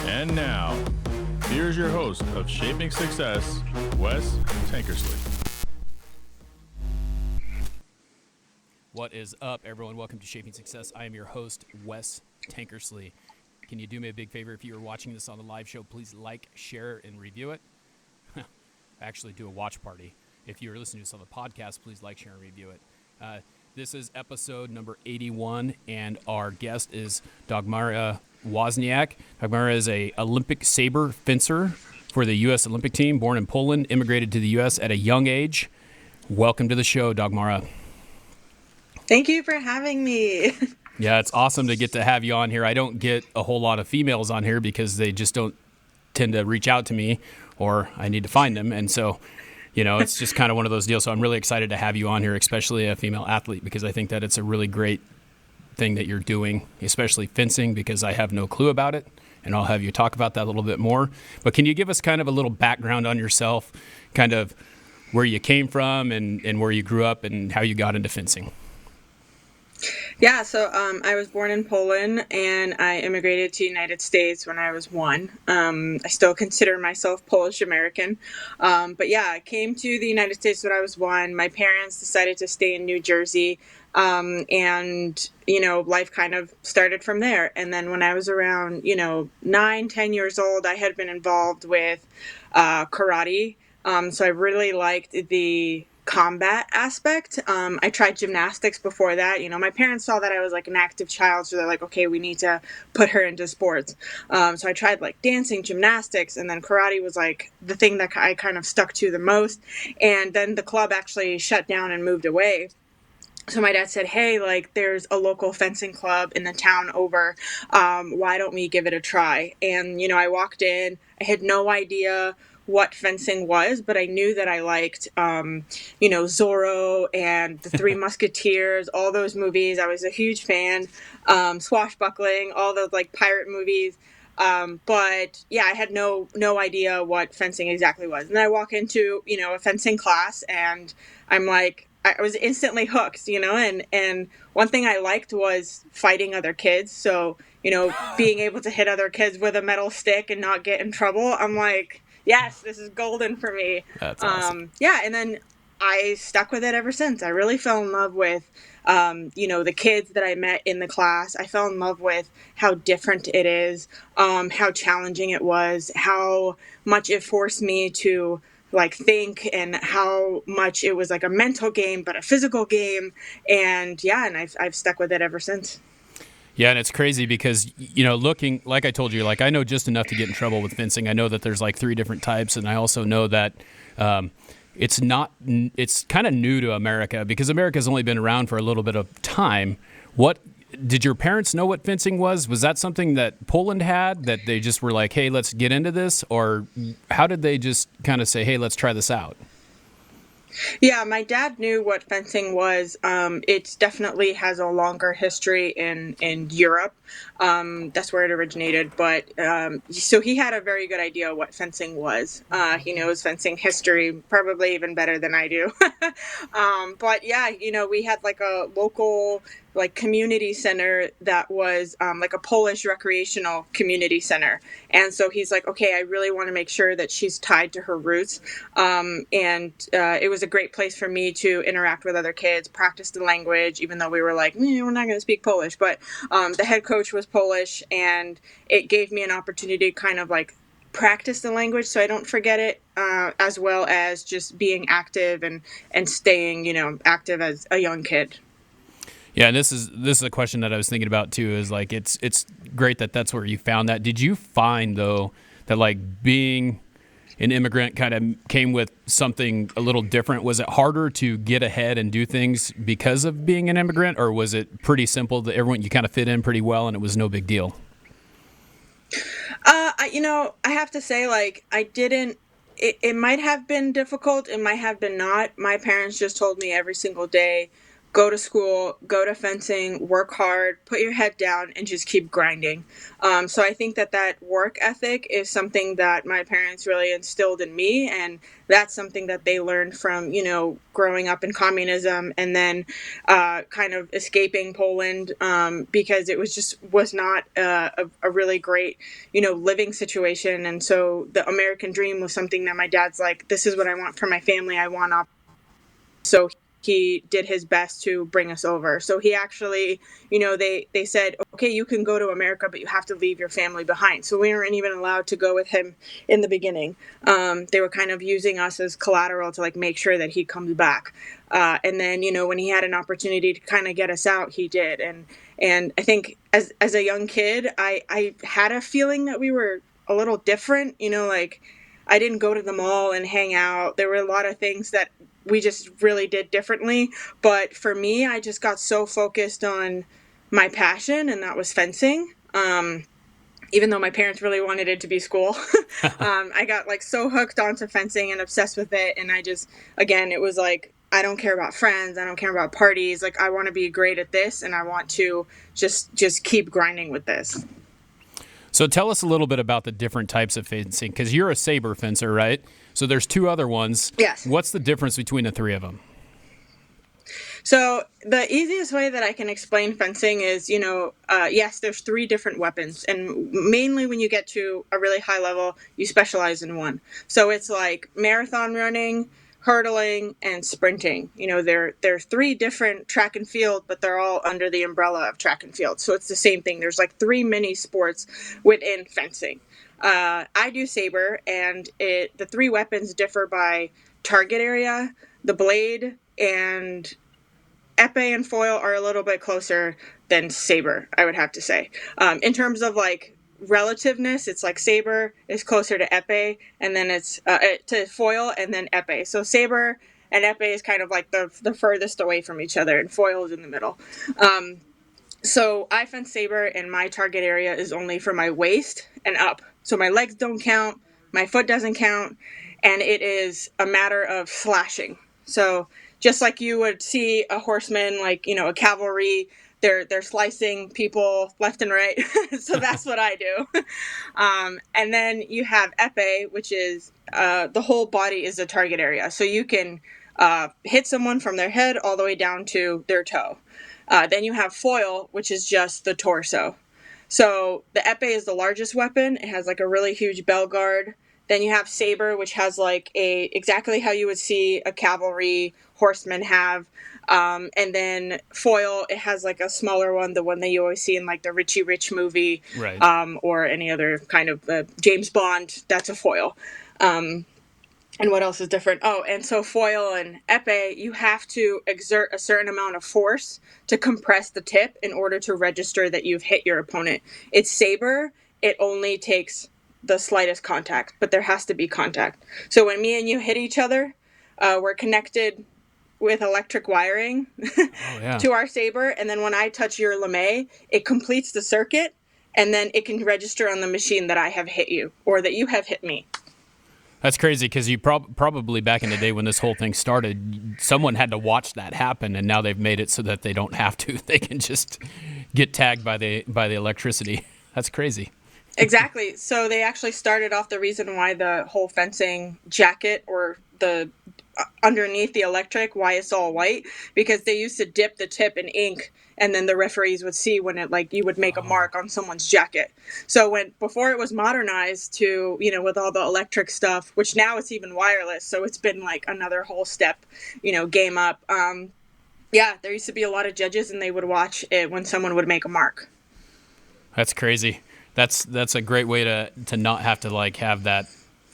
And now, here's your host of Shaping Success, Wes Tankersley. What is up, everyone? Welcome to Shaping Success. I am your host, Wes Tankersley. Can you do me a big favor? If you are watching this on the live show, please like, share, and review it. Actually, do a watch party. If you're listening to this on the podcast, please like, share, and review it. This is episode number 81, and our guest is Dagmara Wozniak. Dagmara is a Olympic saber fencer for the U.S. Olympic team, born in Poland, immigrated to the U.S. at a young age. Welcome to the show, Dagmara. Thank you for having me. Yeah, it's awesome to get to have you on here. I don't get a whole lot of females on here because they just don't tend to reach out to me, or I need to find them. And so, you know, it's just kind of one of those deals. So I'm really excited to have you on here, especially a female athlete, because I think that it's a really great thing that you're doing, especially fencing, because I have no clue about it. And I'll have you talk about that a little bit more. But can you give us kind of a little background on yourself, kind of where you came from and where you grew up and how you got into fencing? Yeah, so I was born in Poland and I immigrated to the United States when I was 1. I still consider myself Polish American. But yeah, I came to the United States when I was 1. My parents decided to stay in New Jersey. And, you know, life kind of started from there. And then when I was around, 9, 10 years old, I had been involved with karate. So I really liked the combat aspect. I tried gymnastics before that. My parents saw that I was like an active child, so they're like, okay, we need to put her into sports. So I tried like dancing, gymnastics, and then karate was like the thing that I kind of stuck to the most. And then the club actually shut down and moved away. So my dad said, hey, like there's a local fencing club in the town over. Why don't we give it a try? And, I walked in, I had no idea what fencing was, but I knew that I liked, Zorro and the Three Musketeers, all those movies. I was a huge fan, swashbuckling, all those like pirate movies. But yeah, I had no idea what fencing exactly was. And then I walk into, a fencing class and I'm like, I was instantly hooked, and one thing I liked was fighting other kids. So, being able to hit other kids with a metal stick and not get in trouble. I'm like, yes, this is golden for me. That's awesome. Yeah, and then I stuck with it ever since. I really fell in love with, the kids that I met in the class. I fell in love with how different it is, how challenging it was, how much it forced me to like think, and how much it was like a mental game, but a physical game. And yeah, and I've stuck with it ever since. Yeah, and it's crazy because, looking, like I told you, like I know just enough to get in trouble with fencing. I know that there's like 3 different types, and I also know that it's kind of new to America because America's only been around for a little bit of time. What did your parents know what fencing was? Was that something that Poland had, that they just were like, hey, let's get into this? Or how did they just kind of say, hey, let's try this out? Yeah, my dad knew what fencing was. It definitely has a longer history in Europe. That's where it originated. But so he had a very good idea what fencing was. He knows fencing history probably even better than I do. But yeah, we had like a local like community center that was like a Polish recreational community center. And so he's like, okay, I really want to make sure that she's tied to her roots. And it was a great place for me to interact with other kids, practice the language, even though we were like, we're not going to speak Polish. But the head coach was Polish, and it gave me an opportunity to kind of like practice the language so I don't forget it, as well as just being active and staying, active as a young kid. Yeah, and this is a question that I was thinking about too. Is like it's great that that's where you found that. Did you find though that like being an immigrant kind of came with something a little different? Was it harder to get ahead and do things because of being an immigrant, or was it pretty simple that everyone you kind of fit in pretty well and it was no big deal? I have to say, like, I didn't. It might have been difficult. It might have been not. My parents just told me every single day, go to school, go to fencing, work hard, put your head down, and just keep grinding. So I think that work ethic is something that my parents really instilled in me, and that's something that they learned from, growing up in communism and then kind of escaping Poland, because it was not a really great, living situation. And so the American dream was something that my dad's like, this is what I want for my family. I want so he did his best to bring us over. So he actually, they said, okay, you can go to America, but you have to leave your family behind. So we weren't even allowed to go with him in the beginning. They were kind of using us as collateral to like make sure that he comes back. And then, when he had an opportunity to kind of get us out, he did. And I think as a young kid, I had a feeling that we were a little different, like I didn't go to the mall and hang out. There were a lot of things that we just really did differently. But for me, I just got so focused on my passion, and that was fencing. Even though my parents really wanted it to be school, I got like so hooked onto fencing and obsessed with it. And I just, again, it was like, I don't care about friends. I don't care about parties. Like, I want to be great at this, and I want to just keep grinding with this. So tell us a little bit about the different types of fencing, because you're a Saber fencer, right? So there's two other ones. Yes. What's the difference between the three of them? So the easiest way that I can explain fencing is, yes, there's three different weapons. And mainly when you get to a really high level, you specialize in one. So it's like marathon running, hurdling, and sprinting. They're three different track and field, but they're all under the umbrella of track and field. So it's the same thing. There's like three mini sports within fencing. I do Saber, and the three weapons differ by target area. The blade and epee and foil are a little bit closer than Saber, I would have to say. In terms of like relativeness, it's like Saber is closer to epee, and then it's to foil, and then epee. So Saber and epee is kind of like the furthest away from each other, and foil is in the middle. So I fence Saber, and my target area is only from my waist and up. So my legs don't count, my foot doesn't count, and it is a matter of slashing. So just like you would see a horseman, like, a cavalry, they're slicing people left and right. So that's what I do. And then you have epee, which is the whole body is a target area. So you can hit someone from their head all the way down to their toe. Then you have foil, which is just the torso. So the epee is the largest weapon. It has like a really huge bell guard. Then you have Saber, which has like exactly how you would see a cavalry horseman have. And then foil, it has like a smaller one, the one that you always see in like the Richie Rich movie, right. Or any other kind of James Bond. That's a foil. And what else is different? Oh, and so foil and epee, you have to exert a certain amount of force to compress the tip in order to register that you've hit your opponent. It's Saber, it only takes the slightest contact, but there has to be contact. So when me and you hit each other, we're connected with electric wiring to our Saber, and then when I touch your lame, it completes the circuit, and then it can register on the machine that I have hit you, or that you have hit me. That's crazy, because you probably back in the day when this whole thing started, someone had to watch that happen, and now they've made it so that they don't have to. They can just get tagged by the electricity. That's crazy. Exactly. So they actually started off the reason why the whole fencing jacket, or the underneath the electric, why it's all white, because they used to dip the tip in ink, and then the referees would see when it, like, you would make a mark on someone's jacket. So before it was modernized to, with all the electric stuff, which now it's even wireless, so it's been like another whole step, game up. There used to be a lot of judges, and they would watch it when someone would make a mark. That's crazy. That's a great way to not have to like have that.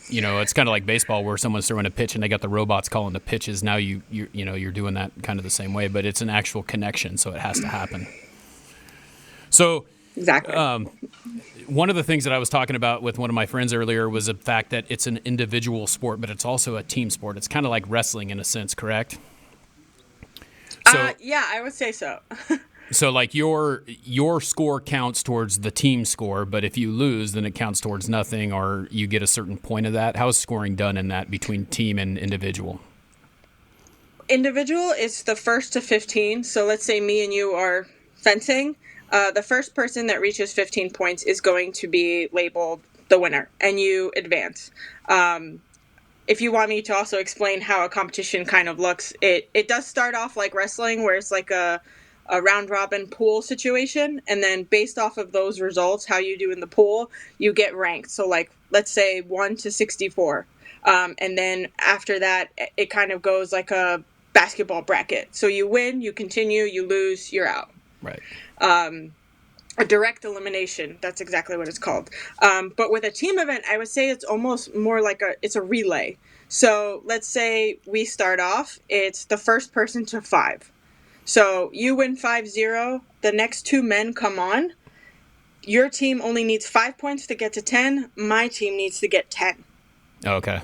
It's kind of like baseball where someone's throwing a pitch and they got the robots calling the pitches. Now you're doing that kind of the same way, but it's an actual connection, so it has to happen. So exactly. One of the things that I was talking about with one of my friends earlier was the fact that it's an individual sport, but it's also a team sport. It's kind of like wrestling in a sense, correct? So, yeah, I would say so. So like your score counts towards the team score, but if you lose, then it counts towards nothing, or you get a certain point of that. How is scoring done in that between team and individual? individual, it's the first to 15. So let's say me and you are fencing. The first person that reaches 15 points is going to be labeled the winner, and you advance. If you want me to also explain how a competition kind of looks, it does start off like wrestling, where it's like a round robin pool situation, and then based off of those results, how you do in the pool, you get ranked. So like, let's say 1 to 64, and then after that, it kind of goes like a basketball bracket. So you win, you continue, you lose, you're out. Right. A direct elimination. That's exactly what it's called. But with a team event, I would say it's almost more like it's a relay. So let's say we start off, it's the first person to 5. So you win 5-0, the next 2 men come on. Your team only needs 5 points to get to 10. My team needs to get 10. Okay.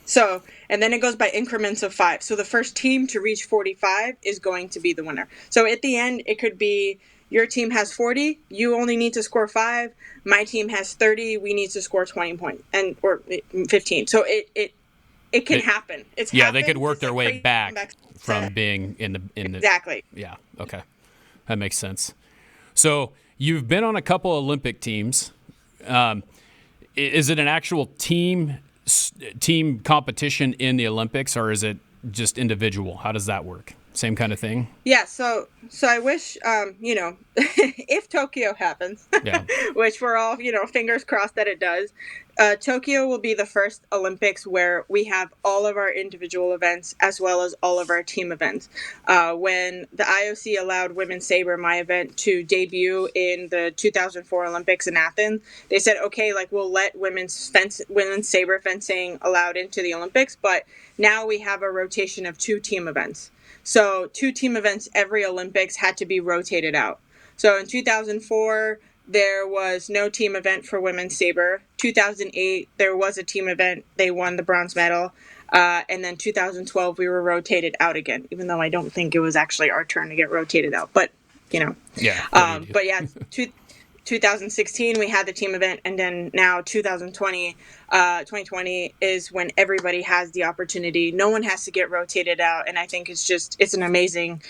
So, and then it goes by increments of 5. So the first team to reach 45 is going to be the winner. So at the end, it could be your team has 40, you only need to score 5. My team has 30, we need to score 20 points or 15. So it can happen. It's yeah, happened. they could work It's their way back from being in the exactly. Yeah. Okay, that makes sense. So you've been on a couple Olympic teams. Is it an actual team competition in the Olympics, or is it just individual? How does that work? Same kind of thing? Yeah, so I wish, if Tokyo happens, Yeah. which we're all, fingers crossed that it does, Tokyo will be the first Olympics where we have all of our individual events as well as all of our team events. When the IOC allowed women's saber, my event, to debut in the 2004 Olympics in Athens, they said, okay, like we'll let women's saber fencing allowed into the Olympics, but now we have a rotation of 2 team events. So 2 team events every Olympics had to be rotated out. So in 2004, there was no team event for women's saber. 2008, there was a team event. They won the bronze medal. And then 2012, we were rotated out again, even though I don't think it was actually our turn to get rotated out. But, Yeah. but yeah, 2016, we had the team event, and then now 2020 is when everybody has the opportunity. No one has to get rotated out, and I think it's an amazing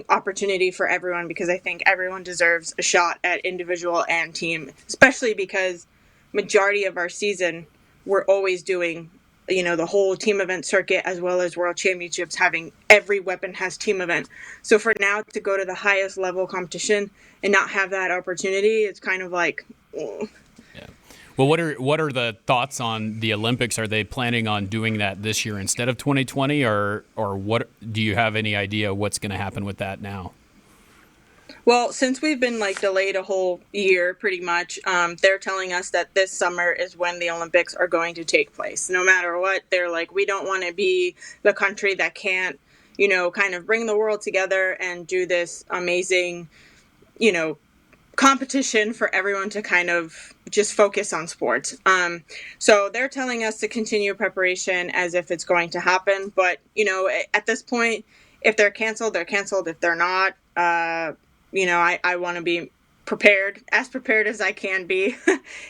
opportunity for everyone, because I think everyone deserves a shot at individual and team, especially because majority of our season we're always doing the whole team event circuit, as well as world championships, having every weapon has team event. So for now to go to the highest level competition and not have that opportunity, it's kind of like, Yeah. Well, what are the thoughts on the Olympics? Are they planning on doing that this year instead of 2020, or what? Do you have any idea what's going to happen with that now? Well, since we've been delayed a whole year, pretty much, they're telling us that this summer is when the Olympics are going to take place. No matter what, they're like, we don't want to be the country that can't, kind of bring the world together and do this amazing, competition for everyone to kind of just focus on sports. So they're telling us to continue preparation as if it's going to happen. But, at this point, if they're canceled, they're canceled. If they're not, I want to be prepared as I can be,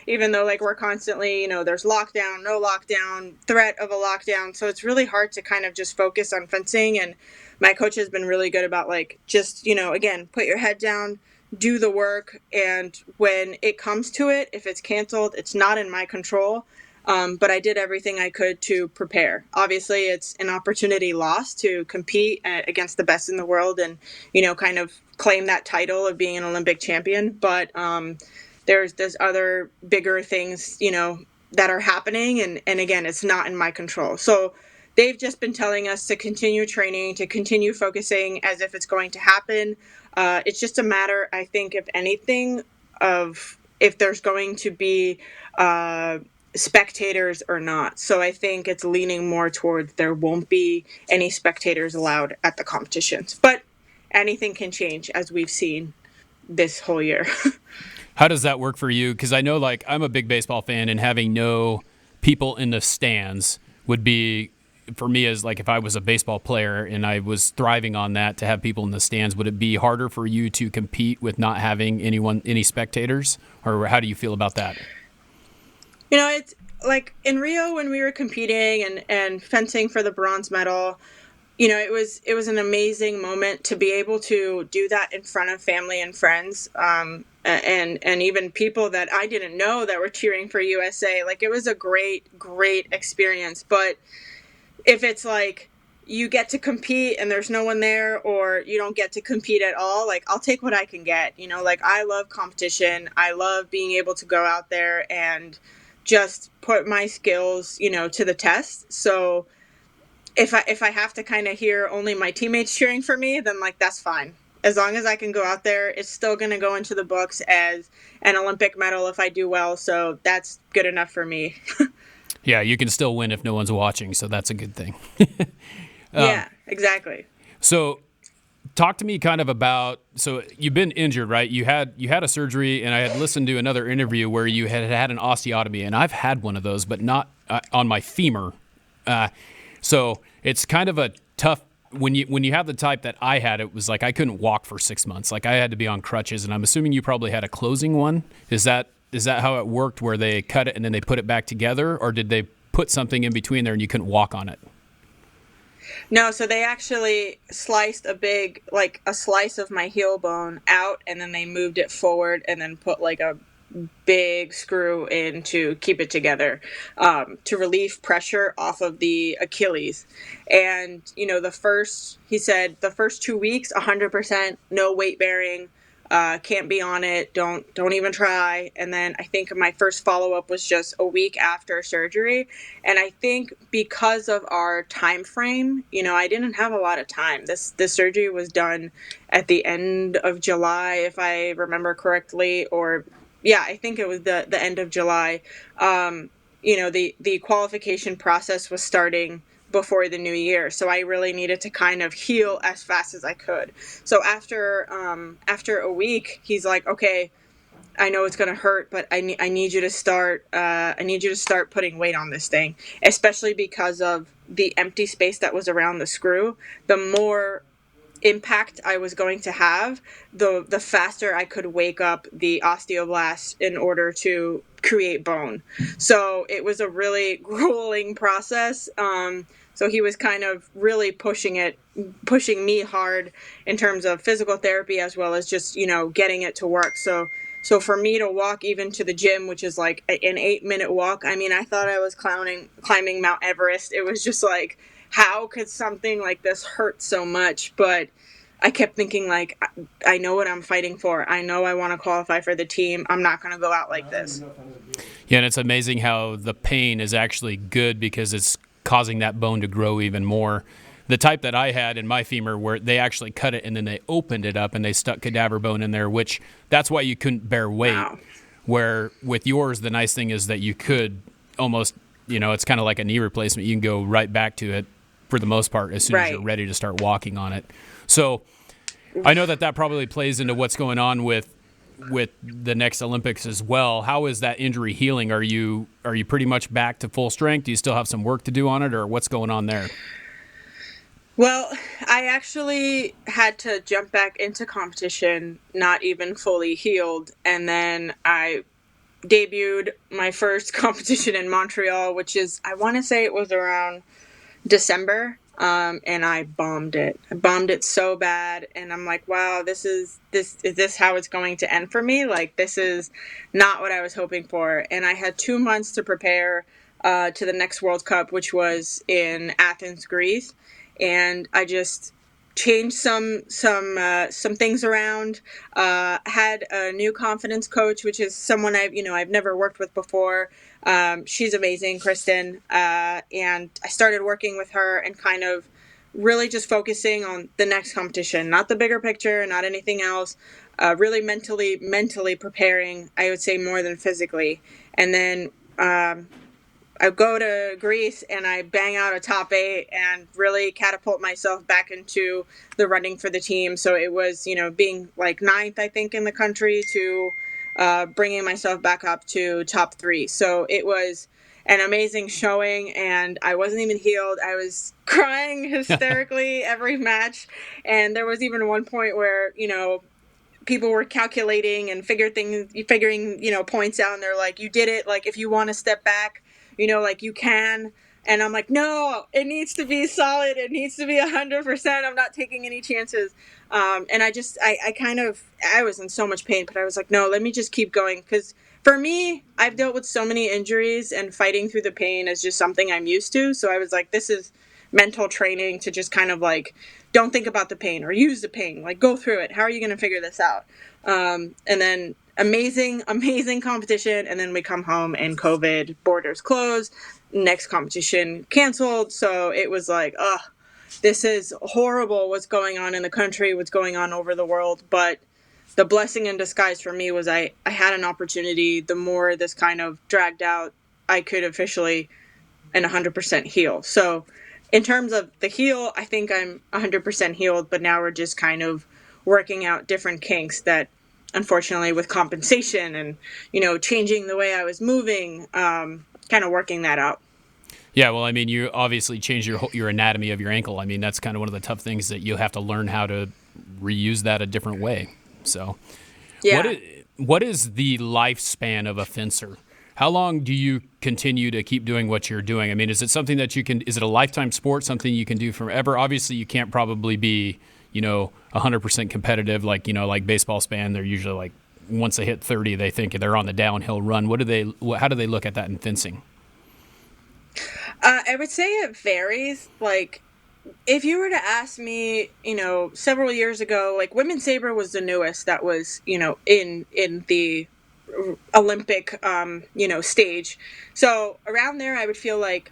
even though we're constantly, there's lockdown, no lockdown, threat of a lockdown. So it's really hard to kind of just focus on fencing. And my coach has been really good about just, again, put your head down, do the work. And when it comes to it, if it's canceled, it's not in my control. But I did everything I could to prepare. Obviously, it's an opportunity lost to compete against the best in the world and, kind of claim that title of being an Olympic champion. But there's other bigger things, that are happening. And again, it's not in my control. So they've just been telling us to continue training, to continue focusing as if it's going to happen. It's just a matter, I think, if anything, of if there's going to be spectators or not. So I think it's leaning more towards there won't be any spectators allowed at the competitions. But anything can change, as we've seen this whole year. How does that work for you? Because I know, I'm a big baseball fan, and having no people in the stands would be, for me, as if I was a baseball player and I was thriving on that, to have people in the stands. Would it be harder for you to compete with not having any spectators? Or how do you feel about that? It's like in Rio when we were competing and fencing for the bronze medal, it was an amazing moment to be able to do that in front of family and friends, and even people that I didn't know that were cheering for USA. Like, it was a great experience. But if it's like you get to compete and there's no one there, or you don't get to compete at all, like, I'll take what I can get. Like, I love competition. I love being able to go out there and just put my skills, to the test. So if I have to kind of hear only my teammates cheering for me, then, like, that's fine. As long as I can go out there, it's still going to go into the books as an Olympic medal if I do well. So that's good enough for me. Yeah, you can still win if no one's watching, so that's a good thing. Yeah, exactly. So talk to me kind of about, so you've been injured, right? You had a surgery, and I had listened to another interview where you had an osteotomy, and I've had one of those, but not on my femur. So it's kind of a tough, when you have the type that I had, it was like I couldn't walk for 6 months. Like, I had to be on crutches, and I'm assuming you probably had a closing one. Is that how it worked, where they cut it and then they put it back together, or did they put something in between there and you couldn't walk on it? No, so they actually sliced a slice of my heel bone out, and then they moved it forward and then put like a big screw in to keep it together, to relieve pressure off of the Achilles. And, he said the first 2 weeks, 100%, no weight bearing, can't be on it. Don't even try. And then I think my first follow-up was just a week after surgery. And I think because of our time frame, I didn't have a lot of time. This surgery was done at the end of July, if I remember correctly, or yeah, I think it was the end of July. The qualification process was starting before the new year, so I really needed to kind of heal as fast as I could. So after a week, he's like, "Okay, I know it's gonna hurt, but I need you to start. I need you to start putting weight on this thing, especially because of the empty space that was around the screw. The more impact I was going to have, the faster I could wake up the osteoblast in order to create bone." So it was a really grueling process. So he was kind of really pushing me hard in terms of physical therapy, as well as just, getting it to work. So for me to walk even to the gym, which is like an 8-minute walk, I mean, I thought I was climbing Mount Everest. It was just like, how could something like this hurt so much? But I kept thinking, like, I know what I'm fighting for. I know I want to qualify for the team. I'm not going to go out like this. Yeah, and it's amazing how the pain is actually good because it's causing that bone to grow even more. The type that I had in my femur, where they actually cut it and then they opened it up and they stuck cadaver bone in there, which that's why you couldn't bear weight. Wow. Where with yours, the nice thing is that you could almost, it's kind of like a knee replacement. You can go right back to it for the most part as soon as you're ready to start walking on it. So I know that probably plays into what's going on with the next Olympics as well. How is that injury healing? Are you pretty much back to full strength? Do you still have some work to do on it, or what's going on there? Well, I actually had to jump back into competition, not even fully healed. And then I debuted my first competition in Montreal, which is, I want to say it was around December. And I bombed it. I bombed it so bad. And I'm like, wow, is this how it's going to end for me? Like, this is not what I was hoping for. And I had 2 months to prepare to the next World Cup, which was in Athens, Greece. And I just changed some things around. Had a new confidence coach, which is someone I've never worked with before. She's amazing, Kristen. And I started working with her and kind of really just focusing on the next competition, not the bigger picture, not anything else. Really mentally preparing, I would say, more than physically. And then I go to Greece and I bang out a top 8 and really catapult myself back into the running for the team. So it was, being like 9th, I think, in the country to bringing myself back up to top 3. So it was an amazing showing, and I wasn't even healed. I was crying hysterically every match. And there was even one point where, people were calculating and figuring, points out, and they're like, you did it. Like, if you want to step back, like, you can. And I'm like, no, it needs to be solid. It needs to be 100%. I'm not taking any chances. And I was in so much pain, but I was like, no, let me just keep going. Because for me, I've dealt with so many injuries, and fighting through the pain is just something I'm used to. So I was like, this is mental training to just kind of like, don't think about the pain or use the pain. Like, go through it. How are you going to figure this out? And then amazing competition. And then we come home and COVID, borders closed, next competition canceled. So it was like, this is horrible what's going on in the country, what's going on over the world. But the blessing in disguise for me was I had an opportunity. The more this kind of dragged out, I could officially and 100% heal. So in terms of the heal, I think I'm 100% healed, but now we're just kind of working out different kinks that unfortunately with compensation and, changing the way I was moving, kind of working that out. Yeah, well, I mean, you obviously changed your anatomy of your ankle. I mean, that's kind of one of the tough things that you'll have to learn how to reuse that a different way. So, Yeah. what is the lifespan of a fencer? How long do you continue to keep doing what you're doing? I mean, is it something that is it a lifetime sport, something you can do forever? Obviously, you can't probably be, 100% competitive like baseball span. They're usually like once they hit 30, they think they're on the downhill run. How do they look at that in fencing? I would say it varies. Like, if you were to ask me, several years ago, like women's saber was the newest that was, in the Olympic, stage. So around there, I would feel like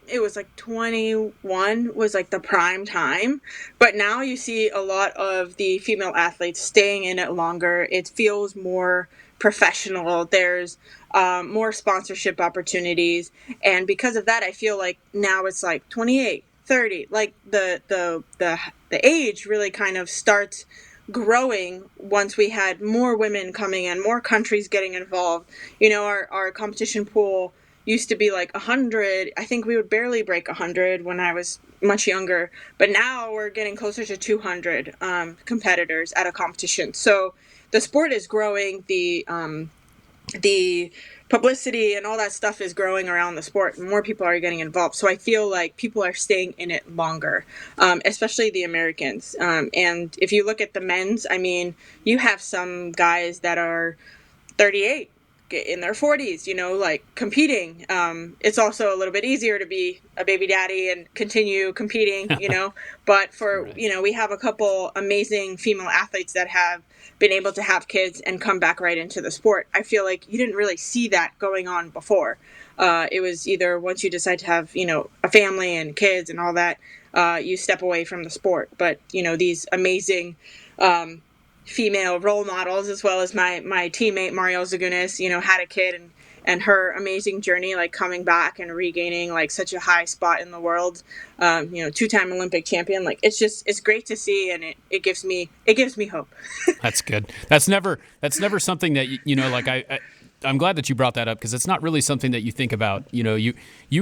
it was like 21 was like the prime time. But now you see a lot of the female athletes staying in it longer. It feels more professional. There's more sponsorship opportunities. And because of that, I feel like now it's like 28, 30. Like the age really kind of starts growing once we had more women coming in, more countries getting involved. Our competition pool used to be like 100. I think we would barely break 100 when I was much younger, but now we're getting closer to 200 competitors at a competition. So the sport is growing. The publicity and all that stuff is growing around the sport. More people are getting involved. So I feel like people are staying in it longer, especially the Americans. And if you look at the men's, I mean, you have some guys that are 38 in their 40s, like competing. It's also a little bit easier to be a baby daddy and continue competing, but we have a couple amazing female athletes that have been able to have kids and come back right into the sport. I feel like you didn't really see that going on before. It was either once you decide to have, a family and kids and all that, you step away from the sport. But, these amazing, female role models, as well as my teammate Mario Zagunis, had a kid and her amazing journey, like coming back and regaining like such a high spot in the world, two-time Olympic champion. Like it's great to see, and it gives me hope. That's good. That's never something that I'm glad that you brought that up, because it's not really something that you think about. You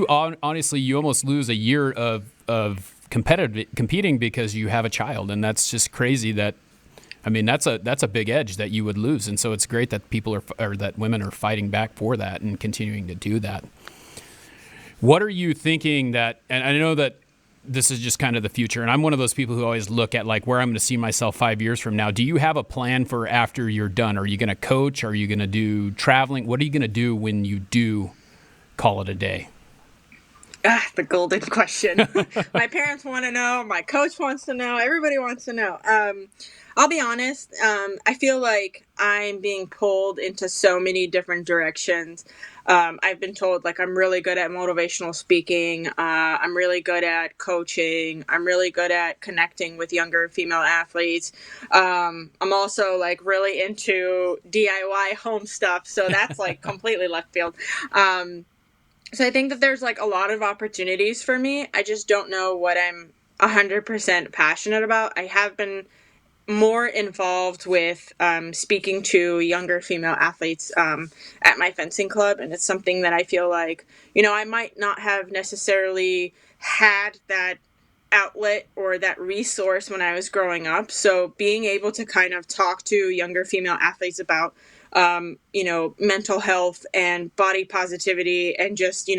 honestly, you almost lose a year of competing because you have a child, and that's just crazy. That's a big edge that you would lose, and so it's great that that women are fighting back for that and continuing to do that. What are you thinking that? And I know that this is just kind of the future, and I'm one of those people who always look at like where I'm going to see myself 5 years from now. Do you have a plan for after you're done? Are you going to coach? Are you going to do traveling? What are you going to do when you do call it a day? The golden question. My parents want to know. My coach wants to know. Everybody wants to know. I'll be honest. I feel like I'm being pulled into so many different directions. I've been told like I'm really good at motivational speaking. I'm really good at coaching. I'm really good at connecting with younger female athletes. I'm also like really into DIY home stuff. So that's like completely left field. So I think that there's like a lot of opportunities for me. I just don't know what I'm 100% passionate about. I have been more involved with speaking to younger female athletes at my fencing club. And it's something that I feel like, I might not have necessarily had that outlet or that resource when I was growing up. So being able to kind of talk to younger female athletes about mental health and body positivity and just,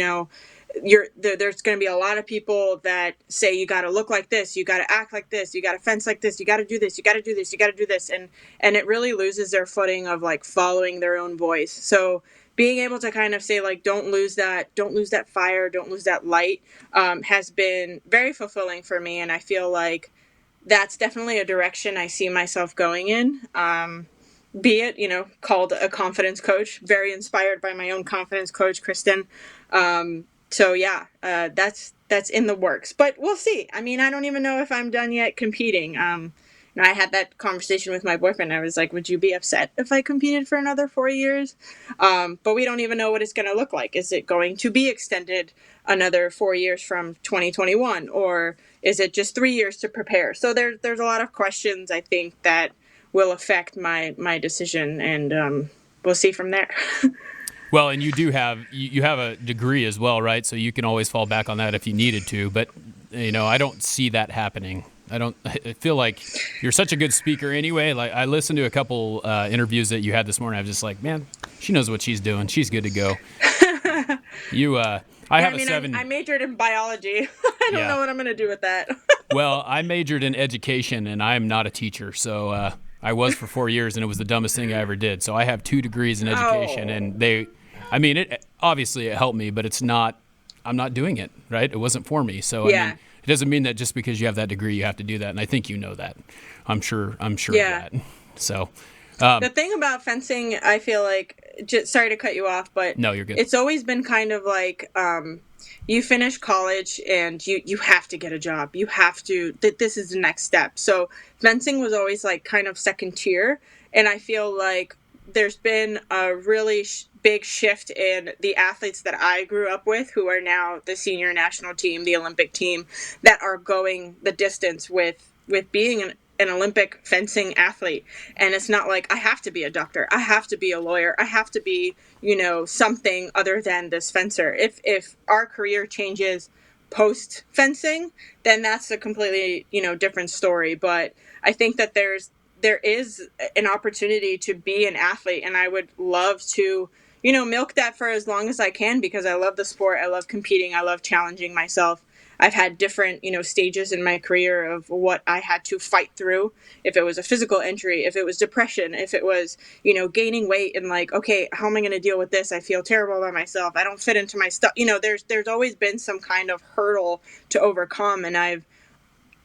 there's going to be a lot of people that say you got to look like this, you got to act like this, you got to fence like this, you got to do this, you got to do this, you got to do this, and it really loses their footing of like following their own voice. So being able to kind of say like don't lose that fire, don't lose that light, has been very fulfilling for me, and I feel like that's definitely a direction I see myself going in. Be it, called a confidence coach, very inspired by my own confidence coach, Kristen. So yeah, that's in the works, but we'll see. I mean, I don't even know if I'm done yet competing. I had that conversation with my boyfriend. I was like, would you be upset if I competed for another 4 years? But we don't even know what it's going to look like. Is it going to be extended another 4 years from 2021, or is it just 3 years to prepare? So there's a lot of questions, I think, that will affect my decision, and we'll see from there. Well, and you do have you have a degree as well, right? So you can always fall back on that if you needed to. But I don't see that happening. I feel like you're such a good speaker anyway. Like I listened to a couple interviews that you had this morning. I was just like, man, she knows what she's doing. She's good to go. I majored in biology. I don't know what I'm going to do with that. Well, I majored in education, and I am not a teacher. So I was for 4 years, and it was the dumbest thing I ever did. So I have 2 degrees in education, and obviously it helped me, but I'm not doing it, right? It wasn't for me. So yeah. I mean, it doesn't mean that just because you have that degree, you have to do that. And I think you know that. I'm sure of that. So the thing about fencing, I feel like, sorry to cut you off, but no, you're good. It's always been kind of like, you finish college and you have to get a job. You have to, this is the next step. So fencing was always like kind of second tier. And I feel like there's been a really big shift in the athletes that I grew up with, who are now the senior national team, the Olympic team, that are going the distance with being an Olympic fencing athlete. And it's not like I have to be a doctor, I have to be a lawyer, I have to be, something other than this fencer. If our career changes post fencing, then that's a completely, different story. But I think that there is an opportunity to be an athlete, and I would love to, milk that for as long as I can, because I love the sport. I love competing. I love challenging myself. I've had different, stages in my career of what I had to fight through. If it was a physical injury, if it was depression, if it was, gaining weight and like, okay, how am I going to deal with this? I feel terrible about myself. I don't fit into my stuff. There's always been some kind of hurdle to overcome, and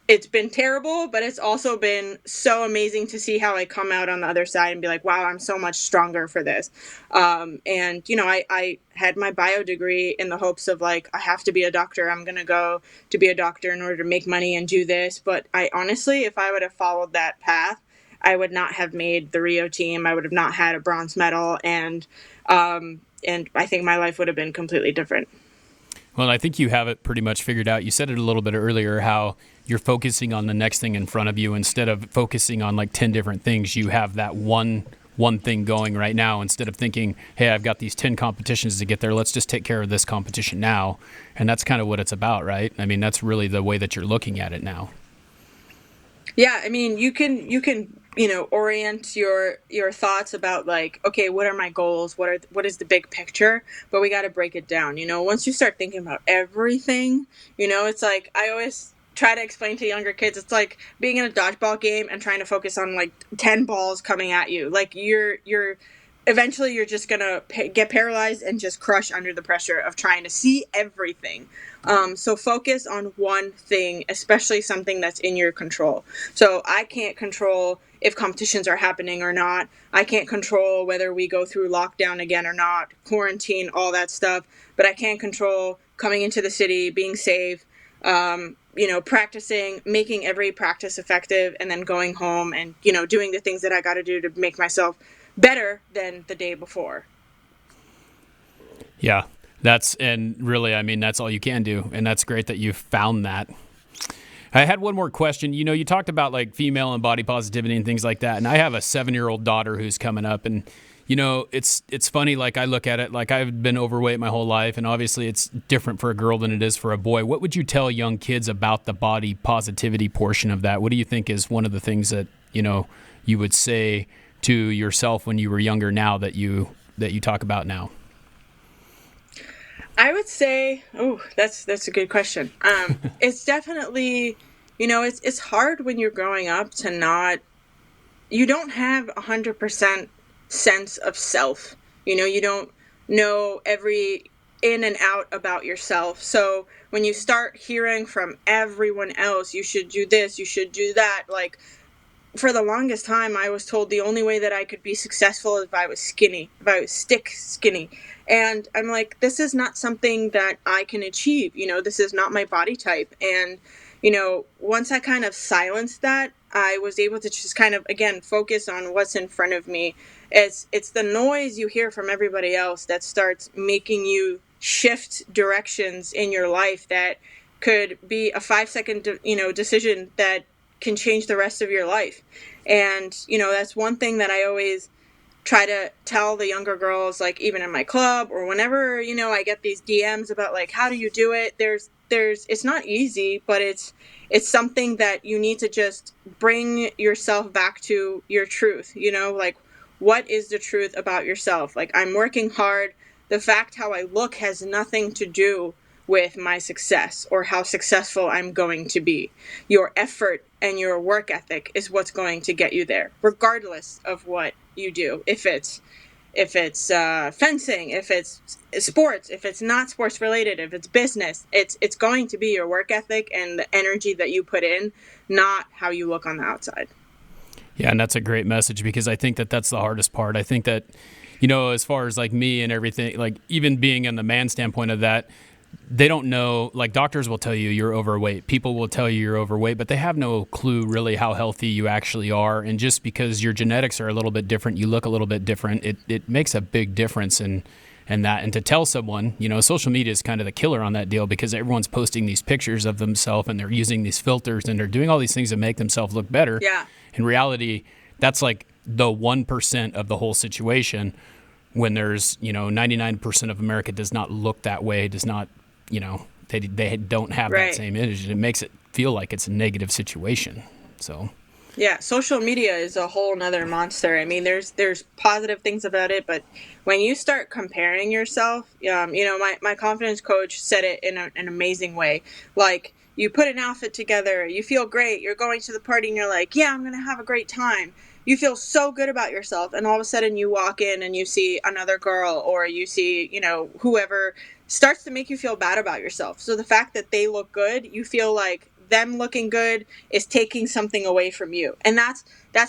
it's been terrible, but it's also been so amazing to see how I come out on the other side and be like, wow, I'm so much stronger for this. I had my bio degree in the hopes of like, I have to be a doctor. I'm going to go to be a doctor in order to make money and do this. But I honestly, if I would have followed that path, I would not have made the Rio team. I would have not had a bronze medal. And I think my life would have been completely different. Well, I think you have it pretty much figured out. You said it a little bit earlier, how you're focusing on the next thing in front of you instead of focusing on like 10 different things. You have that one thing going right now instead of thinking, hey, I've got these 10 competitions to get there. Let's just take care of this competition now. And that's kind of what it's about, right? I mean, that's really the way that you're looking at it now. Yeah, I mean, you can orient your thoughts about like, okay, what are my goals? What is the big picture? But we got to break it down. Once you start thinking about everything, it's like, I always try to explain to younger kids, it's like being in a dodgeball game and trying to focus on like 10 balls coming at you. Like you're eventually you're just gonna get paralyzed and just crush under the pressure of trying to see everything. So focus on one thing, especially something that's in your control. So I can't control if competitions are happening or not. I can't control whether we go through lockdown again or not, quarantine, all that stuff. But I can control coming into the city, being safe, practicing, making every practice effective, and then going home and, doing the things that I got to do to make myself better than the day before. Yeah, and really, I mean, that's all you can do. And that's great that you've found that. I had one more question. You talked about like female and body positivity and things like that. And I have a 7-year-old daughter who's coming up, and it's funny. Like I look at it, like I've been overweight my whole life, and obviously it's different for a girl than it is for a boy. What would you tell young kids about the body positivity portion of that? What do you think is one of the things that, you would say to yourself when you were younger now that you talk about now? I would say, oh, that's a good question. It's definitely, it's hard when you're growing up to not, you don't have 100% sense of self. You don't know every in and out about yourself. So when you start hearing from everyone else, you should do this, you should do that, like, for the longest time, I was told the only way that I could be successful is if I was skinny, if I was stick skinny. And I'm like, this is not something that I can achieve. This is not my body type. And, once I kind of silenced that, I was able to just kind of, again, focus on what's in front of me. It's the noise you hear from everybody else that starts making you shift directions in your life that could be a 5-second, decision that can change the rest of your life. And, that's one thing that I always try to tell the younger girls, like even in my club or whenever, I get these DMs about like, how do you do it? It's not easy, but it's something that you need to just bring yourself back to your truth, like what is the truth about yourself? Like, I'm working hard. The fact how I look has nothing to do with my success or how successful I'm going to be. Your effort and your work ethic is what's going to get you there, regardless of what you do. If it's fencing, if it's sports, if it's not sports related, if it's business, it's going to be your work ethic and the energy that you put in, not how you look on the outside. Yeah, and that's a great message, because I think that that's the hardest part. I think that, as far as like me and everything, like even being in the man standpoint of that, they don't know, like doctors will tell you you're overweight. People will tell you you're overweight, but they have no clue really how healthy you actually are. And just because your genetics are a little bit different, you look a little bit different, it makes a big difference in that. And to tell someone, social media is kind of the killer on that deal, because everyone's posting these pictures of themselves and they're using these filters and they're doing all these things to make themselves look better. Yeah. In reality, that's like the 1% of the whole situation, when there's, 99% of America does not look that way, does not, they don't have right. that same image. It makes it feel like it's a negative situation. So, yeah, social media is a whole nother monster. I mean, there's positive things about it, but when you start comparing yourself, my confidence coach said it in an amazing way. Like, you put an outfit together, you feel great, you're going to the party and you're like, yeah, I'm going to have a great time. You feel so good about yourself, and all of a sudden you walk in and you see another girl, or you see, whoever starts to make you feel bad about yourself. So the fact that they look good, you feel like them looking good is taking something away from you. And that's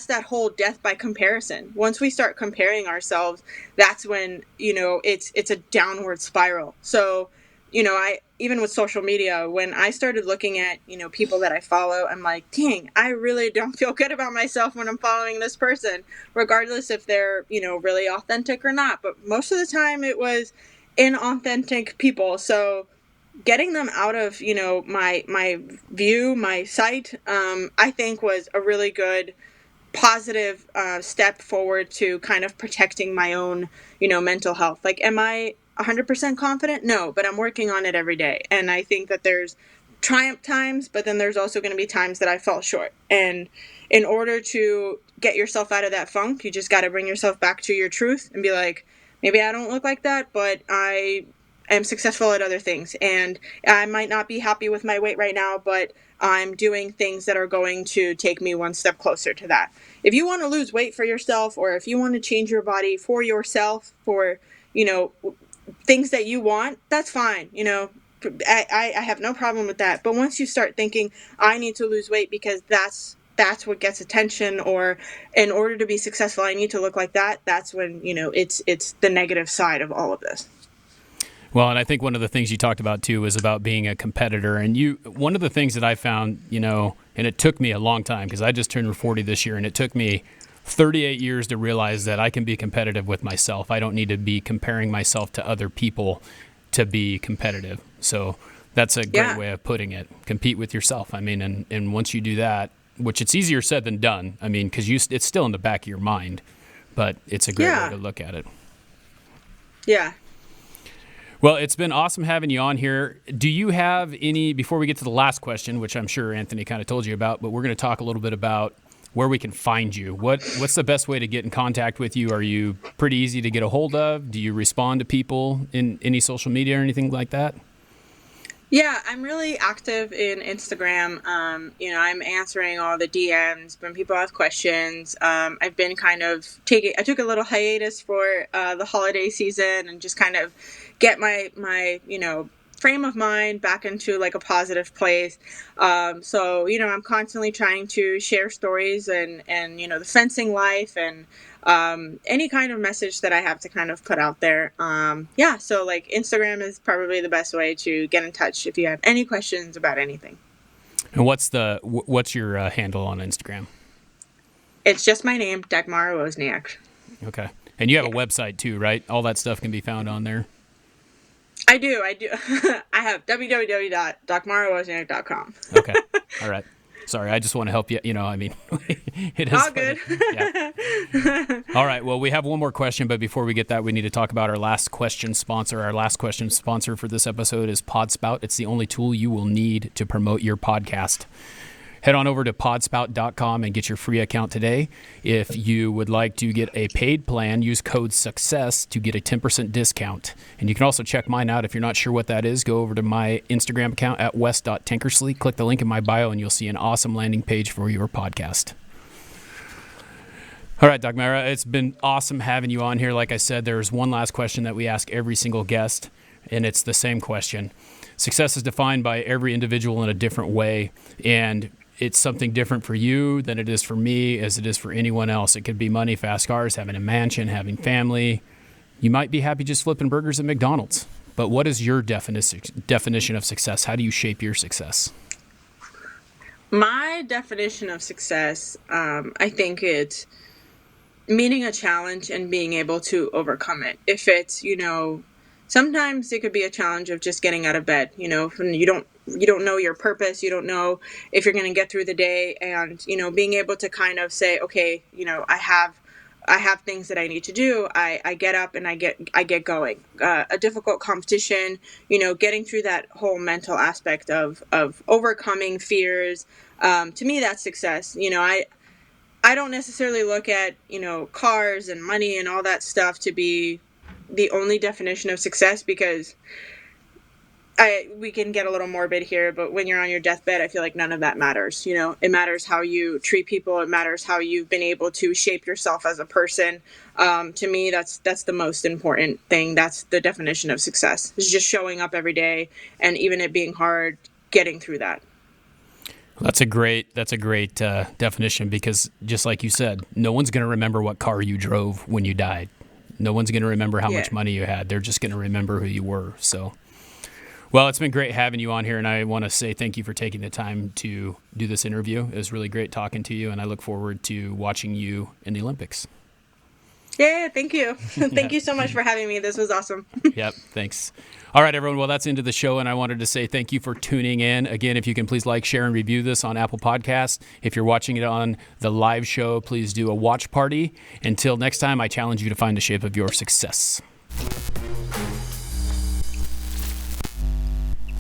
that whole death by comparison. Once we start comparing ourselves, that's when, it's a downward spiral. So, I, even with social media, when I started looking at, people that I follow, I'm like, dang, I really don't feel good about myself when I'm following this person, regardless if they're, really authentic or not. But most of the time it was inauthentic people. So getting them out of, my view, my sight, I think was a really good positive step forward to kind of protecting my own, mental health. Like, am I 100% confident? No, but I'm working on it every day. And I think that there's triumph times, but then there's also going to be times that I fall short. And in order to get yourself out of that funk, you just got to bring yourself back to your truth and be like, maybe I don't look like that, but I am successful at other things. And I might not be happy with my weight right now, but I'm doing things that are going to take me one step closer to that. If you want to lose weight for yourself, or if you want to change your body for yourself, for, things that you want, that's fine. I have no problem with that. But once you start thinking, I need to lose weight because that's what gets attention, or in order to be successful, I need to look like that, that's when, it's the negative side of all of this. Well, and I think one of the things you talked about too was about being a competitor. And one of the things that I found, and it took me a long time, because I just turned 40 this year, and it took me 38 years to realize that I can be competitive with myself. I don't need to be comparing myself to other people to be competitive. So that's a great way of putting it. Compete with yourself. I mean, and once you do that, which it's easier said than done, I mean, because it's still in the back of your mind, but it's a great way to look at it. Yeah. Well, it's been awesome having you on here. Do you have any, before we get to the last question, which I'm sure Anthony kind of told you about, but we're going to talk a little bit about where we can find you. What's the best way to get in contact with you? Are you pretty easy to get a hold of? Do you respond to people in any social media or anything like that? Yeah, I'm really active in Instagram. I'm answering all the DMs when people have questions. I've been I took a little hiatus for the holiday season and just kind of get my frame of mind back into like a positive place. I'm constantly trying to share stories and the fencing life and any kind of message that I have to kind of put out there. So like Instagram is probably the best way to get in touch if you have any questions about anything. And what's your handle on Instagram? It's just my name, Dagmara Wozniak. Okay. And you have a website too, right? All that stuff can be found on there. I do. I have www.dagmarawozniak.com. Okay. All right. Sorry, I just want to help you. It is all good. Yeah. All right. Well, we have one more question, but before we get that, we need to talk about our last question sponsor. Our last question sponsor for this episode is Podspout. It's the only tool you will need to promote your podcast. Head on over to podspout.com and get your free account today. If you would like to get a paid plan, use code SUCCESS to get a 10% discount. And you can also check mine out. If you're not sure what that is, go over to my Instagram account at wes.tankersley. Click the link in my bio and you'll see an awesome landing page for your podcast. All right, Dagmara, it's been awesome having you on here. Like I said, there's one last question that we ask every single guest, and it's the same question. Success is defined by every individual in a different way, and it's something different for you than it is for me, as it is for anyone else. It could be money, fast cars, having a mansion, having family. You might be happy just flipping burgers at McDonald's. But what is your definition of success? How do you shape your success? My definition of success, I think it's meeting a challenge and being able to overcome it. If it's, sometimes it could be a challenge of just getting out of bed, when you don't know your purpose, you don't know if you're going to get through the day, and being able to kind of say, okay, I have things that I need to do. I get up and I get going. A difficult competition, getting through that whole mental aspect of overcoming fears. To me, that's success. I don't necessarily look at cars and money and all that stuff to be the only definition of success, because we can get a little morbid here, but when you're on your deathbed, I feel like none of that matters. It matters how you treat people. It matters how you've been able to shape yourself as a person. To me, that's the most important thing. That's the definition of success. It's just showing up every day, and even it being hard, getting through that. That's a great definition, because just like you said, no one's going to remember what car you drove when you died. No one's going to remember how much money you had. They're just going to remember who you were. So, well, it's been great having you on here, and I want to say thank you for taking the time to do this interview. It was really great talking to you, and I look forward to watching you in the Olympics. Yeah, thank you. Thank you so much for having me. This was awesome. Yep, thanks. All right, everyone. Well, that's into the show, and I wanted to say thank you for tuning in. Again, if you can please like, share, and review this on Apple Podcasts. If you're watching it on the live show, please do a watch party. Until next time, I challenge you to find the shape of your success.